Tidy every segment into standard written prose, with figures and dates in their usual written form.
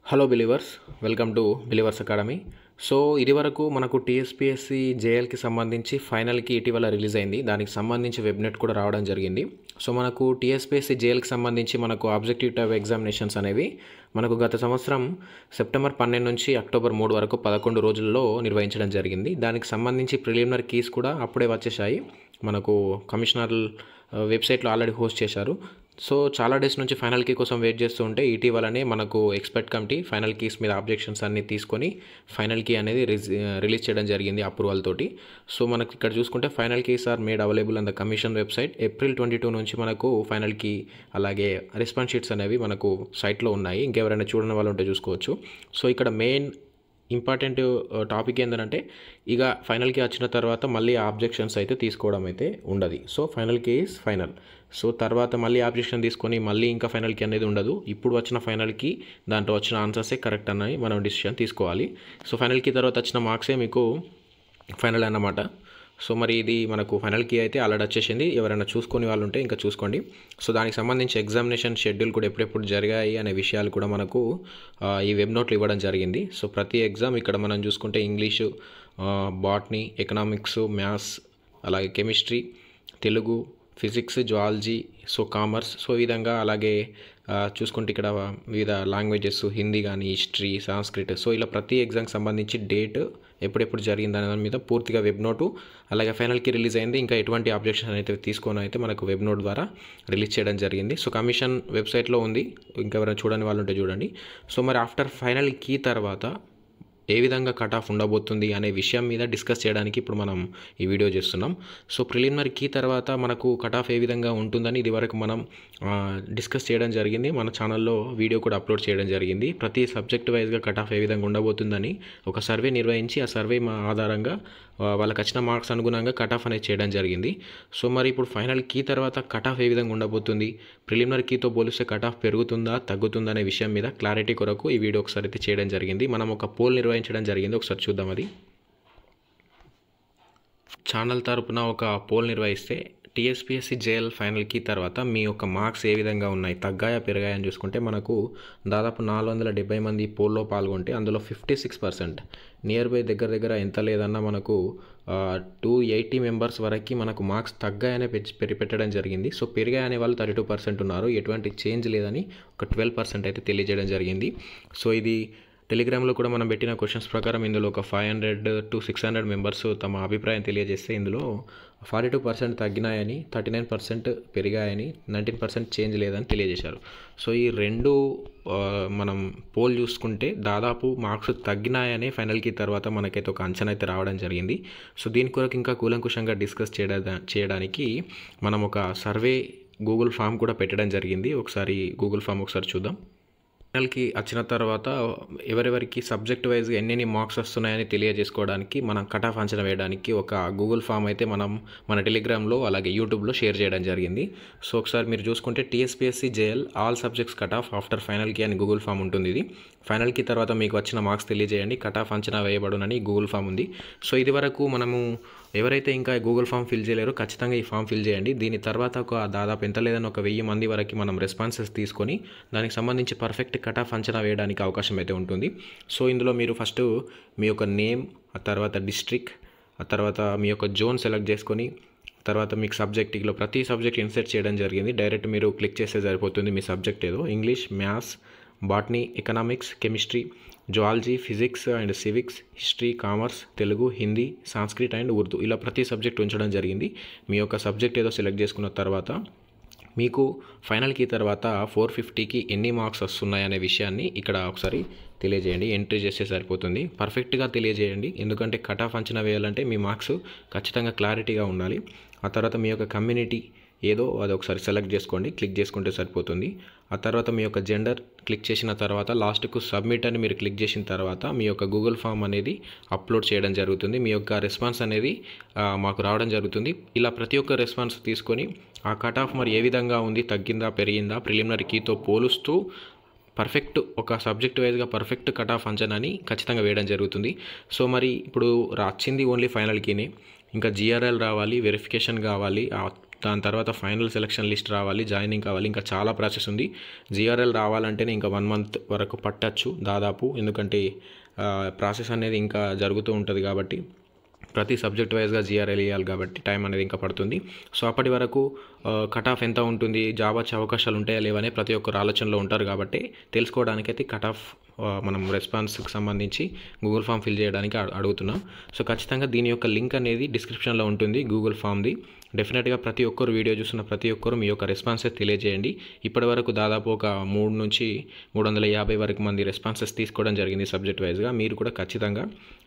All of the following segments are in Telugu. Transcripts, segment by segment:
Hello believers, welcome to believers academy. So ఇది వరకు మనకు టీఎస్పీఎస్సీ జేఎల్కి సంబంధించి ఫైనల్కి ఇటీవల రిలీజ్ అయింది. దానికి సంబంధించి వెబ్నెట్ కూడా రావడం జరిగింది. సో మనకు టీఎస్పీఎస్సీ జేఎల్కి సంబంధించి మనకు ఆబ్జెక్టివ్ టైప్ ఎగ్జామినేషన్స్ అనేవి మనకు గత సంవత్సరం సెప్టెంబర్ 12 నుంచి అక్టోబర్ 3 వరకు 11 రోజుల్లో నిర్వహించడం జరిగింది. దానికి సంబంధించి ప్రిలిమినరీ కీస్ కూడా అప్పుడే వచ్చేసాయి. మనకు కమిషనర్ వెబ్సైట్లో ఆల్రెడీ హోస్ట్ చేశారు. సో చాలా డేస్ నుంచి ఫైనల్ కీ కోసం వెయిట్ చేస్తూ ఉంటే ఇటీవలనే మనకు ఎక్స్పర్ట్ కమిటీ ఫైనల్ కీస్ మీద ఆబ్జెక్షన్స్ అన్ని తీసుకొని ఫైనల్ కీ అనేది రిలీజ్ చేయడం జరిగింది అప్రూవల్ తోటి. సో మనకి ఇక్కడ చూసుకుంటే final keys are made available on the commission website. April 22 నుంచి మనకు ఫైనల్ కీ అలాగే రెస్పాన్స్ షీట్స్ అనేవి మనకు సైట్లో ఉన్నాయి. ఇంకెవరైనా చూడని వాళ్ళు ఉంటే చూసుకోవచ్చు. సో ఇక్కడ మెయిన్ ఇంపార్టెంట్ టాపిక్ ఏంటంటే ఇక ఫైనల్కి వచ్చిన తర్వాత మళ్ళీ ఆబ్జెక్షన్స్ అయితే తీసుకోవడం అయితే ఉండదు. సో ఫైనల్కి ఈజ్ ఫైనల్. సో తర్వాత మళ్ళీ ఆబ్జెక్షన్ తీసుకొని మళ్ళీ ఇంకా ఫైనల్కి అనేది ఉండదు. ఇప్పుడు వచ్చిన ఫైనల్కి దాంట్లో వచ్చిన ఆన్సర్సే కరెక్ట్ అన్నది మనం డిసిషన్ తీసుకోవాలి. సో ఫైనల్కి తర్వాత వచ్చిన మార్క్సే మీకు ఫైనల్ అన్నమాట. సో మరి ఇది మనకు ఫైనల్కి అయితే ఆల్రెడీ వచ్చేసింది. ఎవరైనా చూసుకొని వాళ్ళు ఉంటే ఇంకా చూసుకోండి. సో దానికి సంబంధించి ఎగ్జామినేషన్ షెడ్యూల్ కూడా ఎప్పుడెప్పుడు జరిగాయి అనే విషయాలు కూడా మనకు ఈ వెబ్ నోట్లు ఇవ్వడం జరిగింది. సో ప్రతి ఎగ్జామ్ ఇక్కడ మనం చూసుకుంటే ఇంగ్లీషు, బాటనీ, ఎకనామిక్స్, మ్యాథ్స్, అలాగే chemistry, Telugu, physics, zoology, so commerce, so ఈ విధంగా అలాగే చూసుకుంటే ఇక్కడ వివిధ లాంగ్వేజెస్, హిందీ కానీ, హిస్టరీ, సాంస్క్రిట్, సో ఇలా ప్రతి ఎగ్జామ్కి సంబంధించి డేట్ ఎప్పుడెప్పుడు జరిగింది అనే దాని మీద పూర్తిగా వెబ్ నోటు అలాగే ఫైనల్కి రిలీజ్ అయింది. ఇంకా ఎటువంటి అబ్జెక్షన్ అయితే తీసుకొని అయితే మనకు వెబ్ నోట్ ద్వారా రిలీజ్ చేయడం జరిగింది. సో కమిషన్ వెబ్సైట్లో ఉంది, ఇంకెవరైనా చూడని వాళ్ళు ఉంటే చూడండి. సో మరి ఆఫ్టర్ ఫైనల్ కీ తర్వాత ఏ విధంగా కట్ ఆఫ్ ఉండబోతుంది అనే విషయం మీద డిస్కస్ చేయడానికి ఇప్పుడు మనం ఈ వీడియో చేస్తున్నాం. సో ప్రిలిమినరీ కీ తర్వాత మనకు కట్ ఆఫ్ ఏ విధంగా ఉంటుందని ఇది వరకు మనం డిస్కస్ చేయడం జరిగింది. మన ఛానల్లో వీడియో కూడా అప్లోడ్ చేయడం జరిగింది. ప్రతి సబ్జెక్ట్ వైజ్గా కట్ ఆఫ్ ఏ విధంగా ఉండబోతుందని ఒక సర్వే నిర్వహించి ఆ సర్వే ఆధారంగా వాళ్ళకి వచ్చిన మార్క్స్ అనుగుణంగా కట్ ఆఫ్ అనేది చేయడం జరిగింది. సో మరి ఇప్పుడు ఫైనల్ కీ తర్వాత కట్ ఆఫ్ ఏ విధంగా ఉండబోతుంది, ప్రిలిమినరీ కీతో పోలిస్తే కట్ ఆఫ్ పెరుగుతుందా తగ్గుతుందా అనే విషయం మీద క్లారిటీ కొరకు ఈ వీడియో ఒకసారి అయితే చేయడం జరిగింది. మనం ఒక పోల్ నిర్వహించడం జరిగింది, ఒకసారి చూద్దాం. అది ఛానల్ తరపున ఒక పోల్ నిర్వహిస్తే టీఎస్పీఎస్సీ జేఎల్ ఫైనల్ కీ తర్వాత మీ యొక్క మార్క్స్ ఏ విధంగా ఉన్నాయి, తగ్గాయా పెరిగాయని చూసుకుంటే మనకు దాదాపు 470 మంది పోల్లో పాల్గొంటే అందులో 56% నియర్ బై దగ్గర ఎంత లేదన్నా మనకు 280 మెంబర్స్ వరకు మనకు మార్క్స్ తగ్గాయనే పెట్టడం జరిగింది. సో పెరిగాయనే వాళ్ళు 32% ఉన్నారు. ఎటువంటి చేంజ్ లేదని ఒక 12% అయితే తెలియజేయడం జరిగింది. సో ఇది టెలిగ్రామ్లో కూడా మనం పెట్టిన క్వశ్చన్స్ ప్రకారం ఇందులో ఒక 500 to 600 మెంబర్స్ తమ అభిప్రాయం తెలియజేస్తే ఇందులో 42% తగ్గినాయని, 39% పెరిగాయని, 19% చేంజ్ లేదని తెలియజేశారు. సో ఈ రెండు మనం పోల్ చూసుకుంటే దాదాపు మార్క్స్ తగ్గినాయని ఫైనల్కి తర్వాత మనకైతే ఒక అంచనా అయితే రావడం జరిగింది. సో దీని కొరకు ఇంకా కూలంకుషంగా డిస్కస్ చేయడానికి మనం ఒక సర్వే గూగుల్ ఫామ్ కూడా పెట్టడం జరిగింది. ఒకసారి గూగుల్ ఫామ్ ఒకసారి చూద్దాం. ఫైనల్కి వచ్చిన తర్వాత ఎవరెవరికి సబ్జెక్ట్ వైజ్గా ఎన్ని మార్క్స్ వస్తున్నాయని తెలియజేసుకోవడానికి మనం కట్ ఆఫ్ అంచనా వేయడానికి ఒక గూగుల్ ఫామ్ అయితే మనం మన టెలిగ్రామ్లో అలాగే యూట్యూబ్లో షేర్ చేయడం జరిగింది. సో ఒకసారి మీరు చూసుకుంటే TSPSC JL all subjects cut off after ఫైనల్కి అని గూగుల్ ఫామ్ ఉంటుంది. ఇది ఫైనల్కి తర్వాత మీకు వచ్చిన మార్క్స్ తెలియజేయండి, కట్ ఆఫ్ అంచనా వేయబడునని గూగుల్ ఫామ్ ఉంది. సో ఇది వరకు మనము ఎవరైతే ఇంకా గూగుల్ ఫామ్ ఫిల్ చేయలేరో ఖచ్చితంగా ఈ ఫామ్ ఫిల్ చేయండి. దీని తర్వాత ఒక దాదాపు ఎంత లేదని ఒక 1000 మంది వరకు మనం రెస్పాన్సెస్ తీసుకొని దానికి సంబంధించి పర్ఫెక్ట్ కట్ ఆఫ్ అంచనా వేయడానికి అవకాశం అయితే ఉంటుంది. సో ఇందులో మీరు ఫస్ట్ మీ యొక్క నేమ్, ఆ తర్వాత డిస్ట్రిక్ట్, ఆ తర్వాత మీ యొక్క జోన్ సెలెక్ట్ చేసుకొని తర్వాత మీకు సబ్జెక్ట్లో ప్రతి సబ్జెక్ట్ ఇన్సర్ట్ చేయడం జరిగింది. డైరెక్ట్ మీరు క్లిక్ చేస్తే సరిపోతుంది. మీ సబ్జెక్ట్ ఏదో English, maths, botany, economics, chemistry, zoology, physics and civics, history, commerce, Telugu, Hindi, Sanskrit and Urdu, ఇలా ప్రతి సబ్జెక్ట్ ఉంచడం జరిగింది. మీ యొక్క సబ్జెక్ట్ ఏదో సెలెక్ట్ చేసుకున్న తర్వాత మీకు ఫైనల్కి తర్వాత 450కి ఎన్ని మార్క్స్ వస్తున్నాయనే విషయాన్ని ఇక్కడ ఒకసారి తెలియజేయండి. ఎంట్రీ చేస్తే సరిపోతుంది. పర్ఫెక్ట్గా తెలియజేయండి, ఎందుకంటే కట్ ఆఫ్ అంచనా వేయాలంటే మీ మార్క్స్ ఖచ్చితంగా క్లారిటీగా ఉండాలి. ఆ తర్వాత మీ యొక్క కమ్యూనిటీ ఏదో అది ఒకసారి సెలెక్ట్ చేసుకోండి, క్లిక్ చేసుకుంటే సరిపోతుంది. ఆ తర్వాత మీ యొక్క జెండర్ క్లిక్ చేసిన తర్వాత లాస్ట్కు సబ్మిట్ అని మీరు క్లిక్ చేసిన తర్వాత మీ యొక్క గూగుల్ ఫామ్ అనేది అప్లోడ్ చేయడం జరుగుతుంది. మీ యొక్క రెస్పాన్స్ అనేది మాకు రావడం జరుగుతుంది. ఇలా ప్రతి ఒక్క రెస్పాన్స్ తీసుకొని ఆ కట్ ఆఫ్ మరి ఏ విధంగా ఉంది, తగ్గిందా పెరిగిందా, ప్రిలిమినరీ కీతో పోలుస్తూ పర్ఫెక్ట్ ఒక సబ్జెక్ట్ వైజ్గా పర్ఫెక్ట్ కట్ ఆఫ్ అంచనాని ఖచ్చితంగా వేయడం జరుగుతుంది. సో మరి ఇప్పుడు వచ్చింది ఓన్లీ ఫైనల్ కీనే, ఇంకా జిఆర్ఎల్ రావాలి, వెరిఫికేషన్ కావాలి, దాని తర్వాత ఫైనల్ సెలక్షన్ లిస్ట్ రావాలి, జాయినింగ్ కావాలి, ఇంకా చాలా ప్రాసెస్ ఉంది. జిఆర్ఎల్ రావాలంటేనే ఇంకా 1 మంత్ వరకు పట్టచ్చు దాదాపు, ఎందుకంటే ప్రాసెస్ అనేది ఇంకా జరుగుతూ ఉంటుంది కాబట్టి ప్రతి సబ్జెక్ట్ వైజ్గా జిఆర్ఎల్ ఇవ్వాలి కాబట్టి టైం అనేది ఇంకా పడుతుంది. సో అప్పటి వరకు కట్ ఆఫ్ ఎంత ఉంటుంది, జాబ్ వచ్చే అవకాశాలు ఉంటాయా లేవనే ప్రతి ఒక్కరు ఆలోచనలో ఉంటారు కాబట్టి తెలుసుకోవడానికైతే కట్ ఆఫ్ మనం రెస్పాన్స్కి సంబంధించి గూగుల్ ఫామ్ ఫిల్ చేయడానికి అడుగుతున్నాం. సో ఖచ్చితంగా దీని యొక్క లింక్ అనేది డిస్క్రిప్షన్లో ఉంటుంది గూగుల్ ఫామ్ది. డెఫినెట్గా ప్రతి ఒక్కరు వీడియో చూస్తున్న ప్రతి ఒక్కరు మీ యొక్క రెస్పాన్సెస్ తెలియజేయండి. ఇప్పటి వరకు దాదాపు ఒక 3 నుంచి 350 వరకు మంది రెస్పాన్సెస్ తీసుకోవడం జరిగింది సబ్జెక్ట్ వైజ్గా. మీరు కూడా ఖచ్చితంగా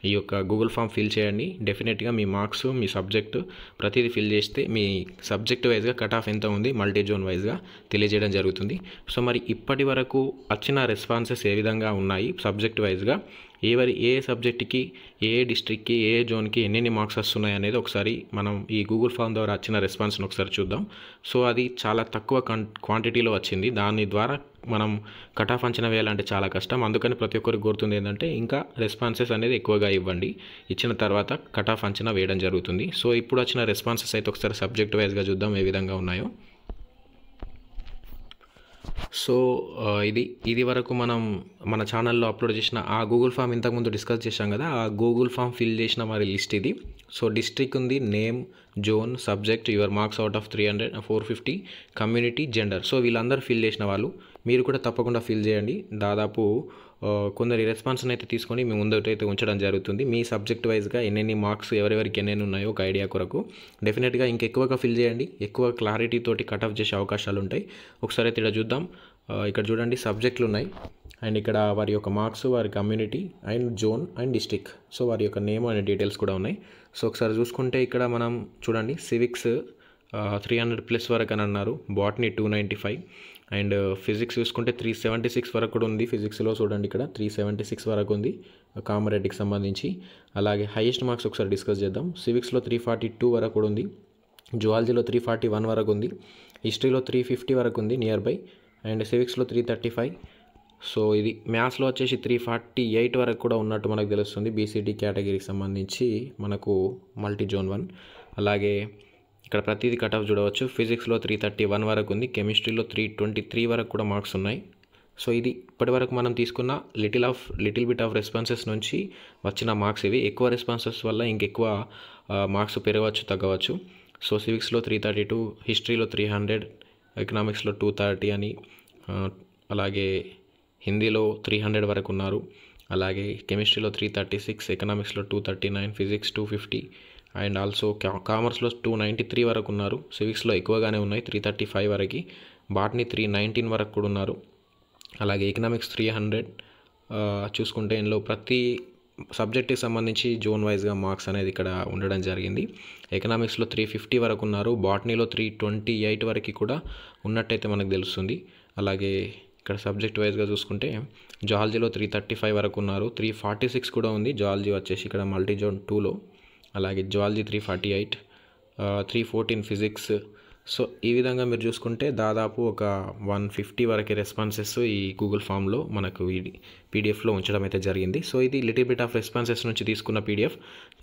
ఈ యొక్క గూగుల్ ఫామ్ ఫిల్ చేయండి. డెఫినెట్గా మీ మార్క్స్, మీ సబ్జెక్టు ప్రతిదీ ఫిల్ చేస్తే మీ సబ్జెక్ట్ వైజ్గా కట్ ఆఫ్ ఎంత ఉంది మల్టీ జోన్ వైజ్గా తెలియజేయడం జరుగుతుంది. సో మరి ఇప్పటి వరకు వచ్చిన రెస్పాన్సెస్ ఏ విధంగా ఉన్నాయి సబ్జెక్ట్ వైజ్గా, ఏ సబ్జెక్ట్కి, ఏ డిస్ట్రిక్ట్కి, ఏ జోన్కి ఎన్ని మార్క్స్ వస్తున్నాయి అనేది ఒకసారి మనం ఈ గూగుల్ ఫామ్ ద్వారా వచ్చిన రెస్పాన్స్ని ఒకసారి చూద్దాం. సో అది చాలా తక్కువ క్వాంటిటీలో వచ్చింది. దాని ద్వారా మనం కట్ ఆఫ్ అంచనా వేయాలంటే చాలా కష్టం. అందుకని ప్రతి ఒక్కరికి గుర్తుంది ఏంటంటే ఇంకా రెస్పాన్సెస్ అనేది ఎక్కువగా ఇవ్వండి. ఇచ్చిన తర్వాత కట్ ఆఫ్ అంచనా వేయడం జరుగుతుంది. సో ఇప్పుడు వచ్చిన రెస్పాన్సెస్ అయితే ఒకసారి సబ్జెక్ట్ వైజ్గా చూద్దాం ఏ విధంగా ఉన్నాయో. సో ఇది వరకు మనం మన ఛానల్లో అప్లోడ్ చేసిన ఆ గూగుల్ ఫామ్ ఇంతకుముందు డిస్కస్ చేశాం కదా, ఆ గూగుల్ ఫామ్ ఫిల్ చేసిన మరి లిస్ట్ ఇది. సో డిస్ట్రిక్ట్ ఉంది, name, zone, subject, your marks out of 300, 450, community, gender. So వీళ్ళందరూ ఫిల్ చేసిన వాళ్ళు. మీరు కూడా తప్పకుండా ఫిల్ చేయండి. దాదాపు కొందరి రెస్పాన్స్ని అయితే తీసుకొని మీ ముందటైతే ఉంచడం జరుగుతుంది. మీ సబ్జెక్ట్ వైజ్గా ఎన్నెన్ని మార్క్స్ ఎవరెవరికి ఎన్నెన్ని ఉన్నాయో ఒక ఐడియా కొరకు డెఫినెట్గా ఇంకెక్కువగా ఫిల్ చేయండి. ఎక్కువ క్లారిటీ తోటి కట్ ఆఫ్ చేసే అవకాశాలు ఉంటాయి. ఒకసారి అయితే ఇక్కడ చూద్దాం. ఇక్కడ చూడండి సబ్జెక్టులు ఉన్నాయి అండ్ ఇక్కడ వారి యొక్క మార్క్స్, వారి community and zone and district. So వారి యొక్క నేమ్ అండ్ డీటెయిల్స్ కూడా ఉన్నాయి. సో ఒకసారి చూసుకుంటే ఇక్కడ మనం చూడండి సివిక్స్ 300+ వరకు అని అన్నారు, బాటనీ 295 అండ్ ఫిజిక్స్ చూసుకుంటే 376 వరకు కూడా ఉంది. ఫిజిక్స్లో చూడండి ఇక్కడ 376 వరకు ఉంది కామారెడ్డికి సంబంధించి. అలాగే హైయెస్ట్ మార్క్స్ ఒకసారి డిస్కస్ చేద్దాం. సివిక్స్లో 342 వరకు కూడా ఉంది, జువాలజీలో 341 వరకు ఉంది, హిస్టరీలో 350 వరకు ఉంది నియర్ బై, అండ్ సివిక్స్లో 335. సో ఇది మ్యాథ్స్లో వచ్చేసి 348 వరకు కూడా ఉన్నట్టు మనకు తెలుస్తుంది బీసీడీ కేటగిరీకి సంబంధించి మనకు మల్టీ జోన్ 1. అలాగే ఇక్కడ ప్రతిదీ కట్ ఆఫ్ చూడవచ్చు. ఫిజిక్స్లో 331 వరకు ఉంది, కెమిస్ట్రీలో 323 వరకు కూడా మార్క్స్ ఉన్నాయి. సో ఇది ఇప్పటి వరకు మనం తీసుకున్న లిటిల్ బిట్ ఆఫ్ రెస్పాన్సెస్ నుంచి వచ్చిన మార్క్స్ ఇవి. ఎక్కువ రెస్పాన్సెస్ వల్ల ఇంకెక్కువ మార్క్స్ పెరగవచ్చు, తగ్గవచ్చు. సో సివిక్స్లో 332, హిస్టరీలో 300, ఎకనామిక్స్లో 230 అని, అలాగే హిందీలో 300 వరకు ఉన్నారు. అలాగే కెమిస్ట్రీలో 336, ఎకనామిక్స్లో 239, ఫిజిక్స్ 250 అండ్ ఆల్సో కామర్స్లో 293 వరకు ఉన్నారు. సివిక్స్లో ఎక్కువగానే ఉన్నాయి 335 వరకు, బాటనీ 319 వరకు కూడా ఉన్నారు. అలాగే ఎకనామిక్స్ 300 చూసుకుంటే ఇందులో ప్రతి సబ్జెక్ట్కి సంబంధించి జోన్ వైజ్గా మార్క్స్ అనేది ఇక్కడ ఉండడం జరిగింది. ఎకనామిక్స్లో 350 వరకు ఉన్నారు, బాటనీలో 328 వరకు కూడా ఉన్నట్టయితే మనకు తెలుస్తుంది. అలాగే ఇక్కడ సబ్జెక్ట్ వైజ్గా చూసుకుంటే జువాలజీలో 335 వరకు ఉన్నారు, 346 కూడా ఉంది జువాలజీ వచ్చేసి ఇక్కడ మల్టీ జోన్ 2లో. అలాగే జువాలజీ 348, 314 ఫిజిక్స్. సో ఈ విధంగా మీరు చూసుకుంటే దాదాపు ఒక 150 వరకు రెస్పాన్సెస్ ఈ గూగుల్ ఫామ్లో మనకు ఈ పీడిఎఫ్లో ఉంచడం అయితే జరిగింది. సో ఇది లిటిల్ బిట్ ఆఫ్ రెస్పాన్సెస్ నుంచి తీసుకున్న పీడిఎఫ్.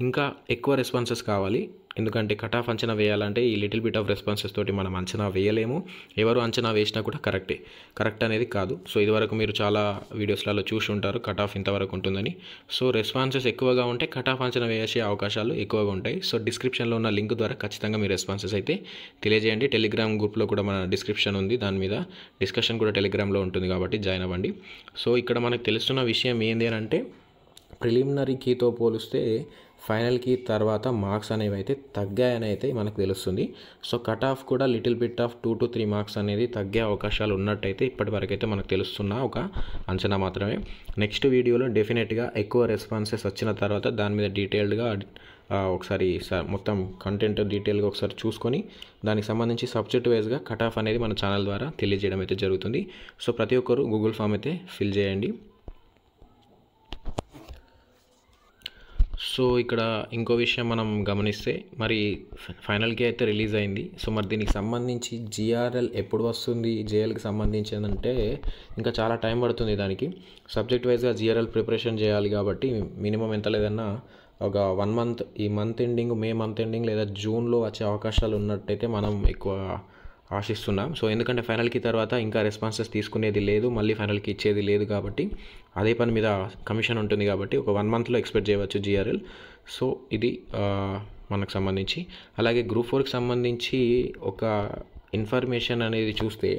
ఇంకా ఎక్కువ రెస్పాన్సెస్ కావాలి, ఎందుకంటే కట్ ఆఫ్ అంచనా వేయాలంటే ఈ లిటిల్ బిట్ ఆఫ్ రెస్పాన్సెస్ తోటి మనం అంచనా వేయలేము. ఎవరు అంచనా వేసినా కూడా కరెక్ట్ అనేది కాదు. సో ఇదివరకు మీరు చాలా వీడియోస్లలో చూసి ఉంటారు కట్ ఆఫ్ ఇంతవరకు ఉంటుందని. సో రెస్పాన్సెస్ ఎక్కువగా ఉంటే కట్ ఆఫ్ అంచనా వేసే అవకాశాలు ఎక్కువగా ఉంటాయి. సో డిస్క్రిప్షన్లో ఉన్న లింక్ ద్వారా ఖచ్చితంగా మీ రెస్పాన్సెస్ అయితే తెలియజేయండి. టెలిగ్రామ్ గ్రూప్లో కూడా మన డిస్క్రిప్షన్ ఉంది, దాని మీద డిస్కషన్ కూడా టెలిగ్రామ్లో ఉంటుంది కాబట్టి జాయిన్ అవ్వండి. సో ఇక్కడ మనకు తెలుస్తున్న విషయం ఏంటి అని అంటే ప్రిలిమినరీ కీతో పోలిస్తే ఫైనల్ కీ తర్వాత మార్క్స్ అనేవి అయితే తగ్గాయని అయితే మనకు తెలుస్తుంది. సో కట్ ఆఫ్ కూడా little bit of 2 to 3 marks అనేది తగ్గే అవకాశాలు ఉన్నట్టయితే ఇప్పటివరకు అయితే మనకు తెలుస్తున్న ఒక అంచనా మాత్రమే. నెక్స్ట్ వీడియోలో డెఫినెట్గా ఎక్కువ రెస్పాన్సెస్ వచ్చిన తర్వాత దాని మీద డీటెయిల్డ్గా ఒకసారి మొత్తం కంటెంట్ డీటెయిల్గా ఒకసారి చూసుకొని దానికి సంబంధించి సబ్జెక్ట్ వైజ్గా కట్ ఆఫ్ అనేది మన ఛానల్ ద్వారా తెలియజేయడం అయితే జరుగుతుంది. సో ప్రతి ఒక్కరు గూగుల్ ఫామ్ అయితే ఫిల్ చేయండి. సో ఇక్కడ ఇంకో విషయం మనం గమనిస్తే మరి ఫైనల్కి అయితే రిలీజ్ అయింది. సో మరి దీనికి సంబంధించి జిఆర్ఎల్ ఎప్పుడు వస్తుంది, జేఎల్కి సంబంధించి అంటే ఇంకా చాలా టైం పడుతుంది. దానికి సబ్జెక్ట్ వైజ్గా జిఆర్ఎల్ ప్రిపరేషన్ చేయాలి కాబట్టి మినిమం ఎంత లేదన్నా ఒక 1 మంత్, ఈ month ending, May month ending లేదా జూన్లో వచ్చే అవకాశాలు ఉన్నట్టయితే మనం ఎక్కువ ఆశిస్తున్నాం. సో ఎందుకంటే ఫైనల్కి తర్వాత ఇంకా రెస్పాన్సెస్ తీసుకునేది లేదు, మళ్ళీ ఫైనల్కి ఇచ్చేది లేదు కాబట్టి అదే పని మీద కమిషన్ ఉంటుంది కాబట్టి ఒక 1 మంత్లో ఎక్స్పెక్ట్ చేయవచ్చు GRL. సో ఇది మనకు సంబంధించి. అలాగే గ్రూప్ 4కి సంబంధించి ఒక ఇన్ఫర్మేషన్ అనేది చూస్తే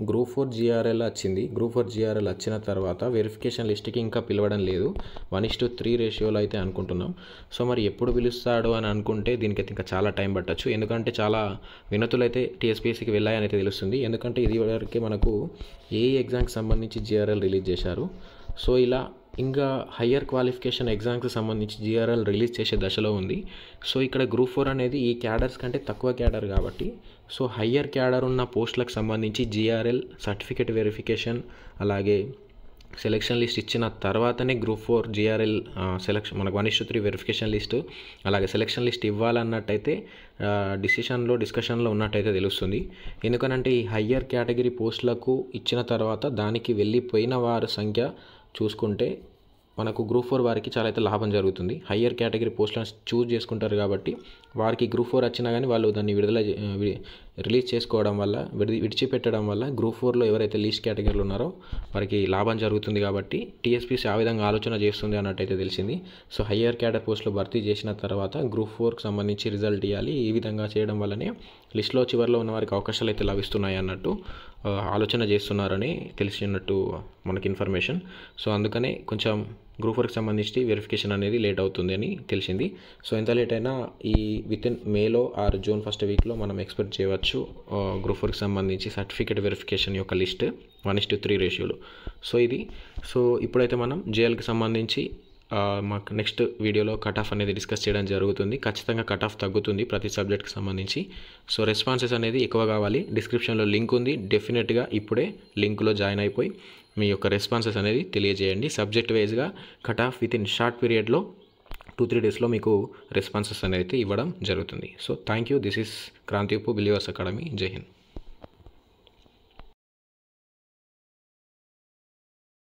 గ్రూప్ 4 GRL వచ్చింది. గ్రూప్ 4 GRL వచ్చిన తర్వాత వెరిఫికేషన్ లిస్ట్కి ఇంకా పిలవడం లేదు. 1:3 రేషియోలో అయితే అనుకుంటున్నాం. సో మరి ఎప్పుడు పిలుస్తాడు అని అనుకుంటే దీనికైతే ఇంకా చాలా టైం పట్టచ్చు. ఎందుకంటే చాలా వినతులు అయితే TSPSCకి వెళ్ళాయని అయితే తెలుస్తుంది. ఎందుకంటే ఇది వరకే మనకు ఏ ఎగ్జామ్కి సంబంధించి GRL రిలీజ్ చేశారు. సో ఇలా ఇంకా హయ్యర్ క్వాలిఫికేషన్ ఎగ్జామ్స్కి సంబంధించి GRL రిలీజ్ చేసే దశలో ఉంది. సో ఇక్కడ గ్రూప్ 4 అనేది ఈ క్యాడర్స్ కంటే తక్కువ క్యాడర్ కాబట్టి సో హయ్యర్ క్యాడర్ ఉన్న పోస్టులకు సంబంధించి GRL సర్టిఫికేట్ వెరిఫికేషన్ అలాగే సెలెక్షన్ లిస్ట్ ఇచ్చిన తర్వాతనే గ్రూప్ 4 GRL సెలెక్షన్ మనకు 1:3 వెరిఫికేషన్ లిస్టు అలాగే సెలెక్షన్ లిస్ట్ ఇవ్వాలన్నట్టయితే డిస్కషన్లో ఉన్నట్టయితే తెలుస్తుంది. ఎందుకనంటే ఈ హయ్యర్ కేటగిరీ పోస్టులకు ఇచ్చిన తర్వాత దానికి వెళ్ళిపోయిన వారి సంఖ్య చూసుకుంటే మనకు గ్రూప్ 4 వారికి చాలా అయితే లాభం జరుగుతుంది. హయ్యర్ కేటగిరీ పోస్టులను చూజ్ చేసుకుంటారు కాబట్టి వారికి గ్రూప్ 4 వచ్చినా కానీ వాళ్ళు దాన్ని రిలీజ్ చేసుకోవడం వల్ల విడిచిపెట్టడం వల్ల గ్రూప్ 4లో ఎవరైతే లీస్ట్ కేటగిరీలో ఉన్నారో వారికి లాభం జరుగుతుంది. కాబట్టి TSPSC ఆ విధంగా ఆలోచన చేస్తుంది అన్నట్టయితే తెలిసింది. సో హయ్యర్ క్యాడర్ పోస్టులు భర్తీ చేసిన తర్వాత గ్రూప్ 4కి సంబంధించి రిజల్ట్ ఇవ్వాలి. ఈ విధంగా చేయడం వల్లనే లిస్టులో చివరిలో ఉన్న వారికి అవకాశాలు అయితే లభిస్తున్నాయి అన్నట్టు ఆలోచన చేస్తున్నారని తెలిసినట్టు మనకి ఇన్ఫర్మేషన్. సో అందుకనే కొంచెం గ్రూప్ 4కి సంబంధించి వెరిఫికేషన్ అనేది లేట్ అవుతుంది అని తెలిసింది. సో ఎంత లేట్ అయినా ఈ వితిన్ మేలో ఆర్ జూన్ ఫస్ట్ వీక్లో మనం ఎక్స్పెక్ట్ చేయవచ్చు గ్రూప్ 4కి సంబంధించి సర్టిఫికేట్ వెరిఫికేషన్ యొక్క లిస్ట్ 1:3 రేషియోలో. సో ఇది ఇప్పుడైతే మనం GLకి సంబంధించి మాకు నెక్స్ట్ వీడియోలో కట్ ఆఫ్ అనేది డిస్కస్ చేయడం జరుగుతుంది. ఖచ్చితంగా కట్ ఆఫ్ తగ్గుతుంది ప్రతి సబ్జెక్ట్కి సంబంధించి. సో రెస్పాన్సెస్ అనేది ఎక్కువ కావాలి. డిస్క్రిప్షన్లో లింక్ ఉంది, డెఫినెట్గా ఇప్పుడే లింక్లో జాయిన్ అయిపోయి మీ యొక్క రెస్పాన్సెస్ అనేది తెలియజేయండి. సబ్జెక్ట్ వైజ్గా కట్ ఆఫ్ వితిన్ షార్ట్ పీరియడ్లో 2-3 డేస్లో మీకు రెస్పాన్సెస్ అనేది ఇవ్వడం జరుగుతుంది. So thank you. This is Kranthi Uppu believers academy. జై హింద్.